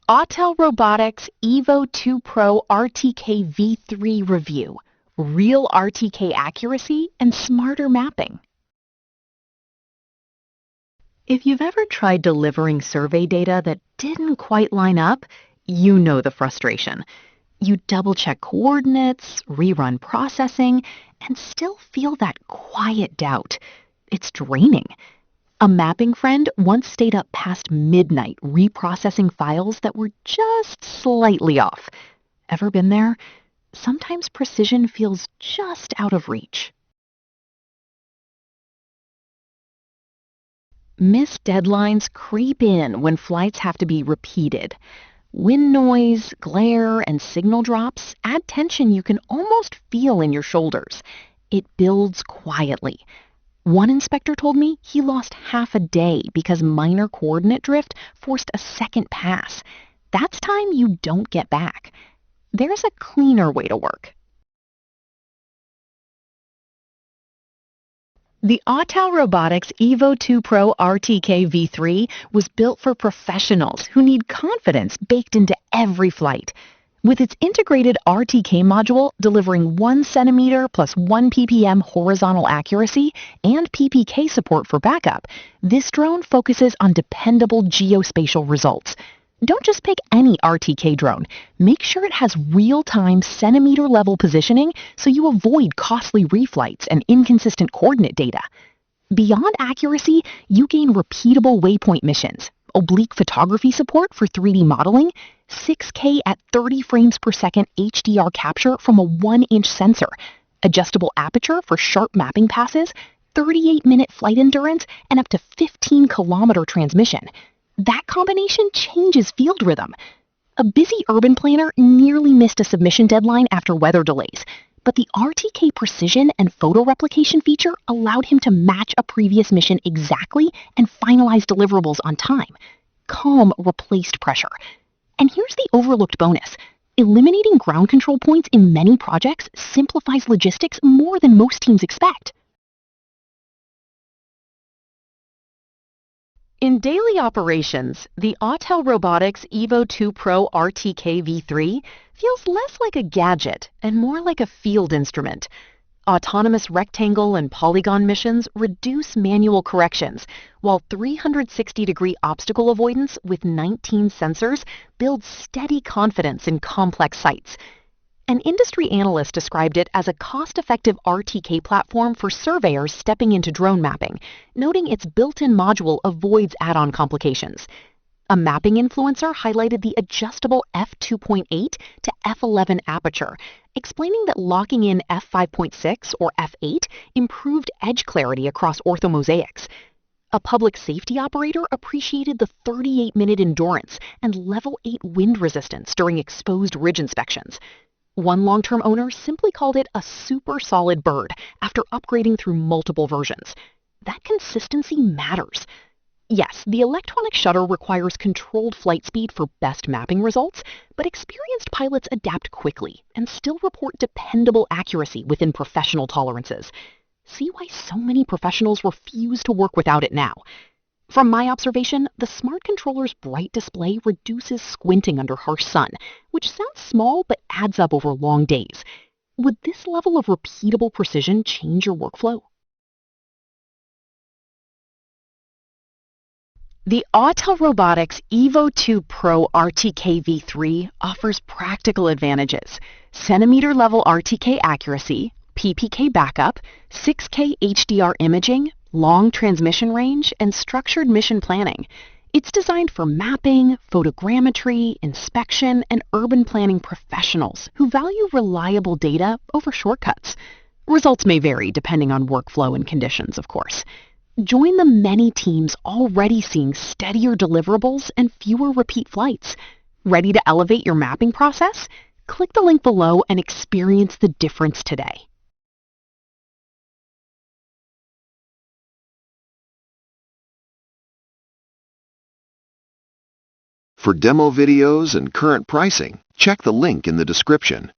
Autel Robotics EVO 2 Pro RTK V3 review, real RTK accuracy and smarter mapping. If you've ever tried delivering survey data that didn't quite line up, you know the frustration. You double-check coordinates, rerun processing, and still feel that quiet doubt. It's draining. A mapping friend once stayed up past midnight reprocessing files that were just slightly off. Ever been there? Sometimes precision feels just out of reach. Missed deadlines creep in when flights have to be repeated. Wind noise, glare, and signal drops add tension you can almost feel in your shoulders. It builds quietly. One inspector told me he lost half a day because minor coordinate drift forced a second pass. That's time you don't get back. There's a cleaner way to work. The Autel Robotics EVO 2 Pro RTK V3 was built for professionals who need confidence baked into every flight. With its integrated RTK module delivering 1 centimeter plus 1 ppm horizontal accuracy and PPK support for backup, this drone focuses on dependable geospatial results. Don't just pick any RTK drone. Make sure it has real-time centimeter-level positioning so you avoid costly reflights and inconsistent coordinate data. Beyond accuracy, you gain repeatable waypoint missions, oblique photography support for 3D modeling, 6K at 30 frames per second HDR capture from a 1-inch sensor, adjustable aperture for sharp mapping passes, 38-minute flight endurance, and up to 15-kilometer transmission. That combination changes field rhythm. A busy urban planner nearly missed a submission deadline after weather delays, but the RTK-precision and photo replication feature allowed him to match a previous mission exactly and finalize deliverables on time. Calm replaced pressure. And here's the overlooked bonus. Eliminating ground control points in many projects simplifies logistics more than most teams expect. In daily operations, the Autel Robotics EVO 2 Pro RTK V3 feels less like a gadget and more like a field instrument. Autonomous rectangle and polygon missions reduce manual corrections, while 360-degree obstacle avoidance with 19 sensors builds steady confidence in complex sites. An industry analyst described it as a cost-effective RTK platform for surveyors stepping into drone mapping, noting its built-in module avoids add-on complications. A mapping influencer highlighted the adjustable f2.8 to f11 aperture, explaining that locking in f5.6 or f8 improved edge clarity across orthomosaics. A public safety operator appreciated the 38-minute endurance and level 8 wind resistance during exposed ridge inspections. One long-term owner simply called it a super solid bird after upgrading through multiple versions. That consistency matters. Yes, the electronic shutter requires controlled flight speed for best mapping results, but experienced pilots adapt quickly and still report dependable accuracy within professional tolerances. See why so many professionals refuse to work without it now. From my observation, the smart controller's bright display reduces squinting under harsh sun, which sounds small but adds up over long days. Would this level of repeatable precision change your workflow? The Autel Robotics EVO 2 Pro RTK V3 offers practical advantages: centimeter-level RTK accuracy, PPK backup, 6K HDR imaging, long transmission range, and structured mission planning. It's designed for mapping, photogrammetry, inspection, and urban planning professionals who value reliable data over shortcuts. Results may vary depending on workflow and conditions, of course. Join the many teams already seeing steadier deliverables and fewer repeat flights. Ready to elevate your mapping process? Click the link below and experience the difference today. For demo videos and current pricing, check the link in the description.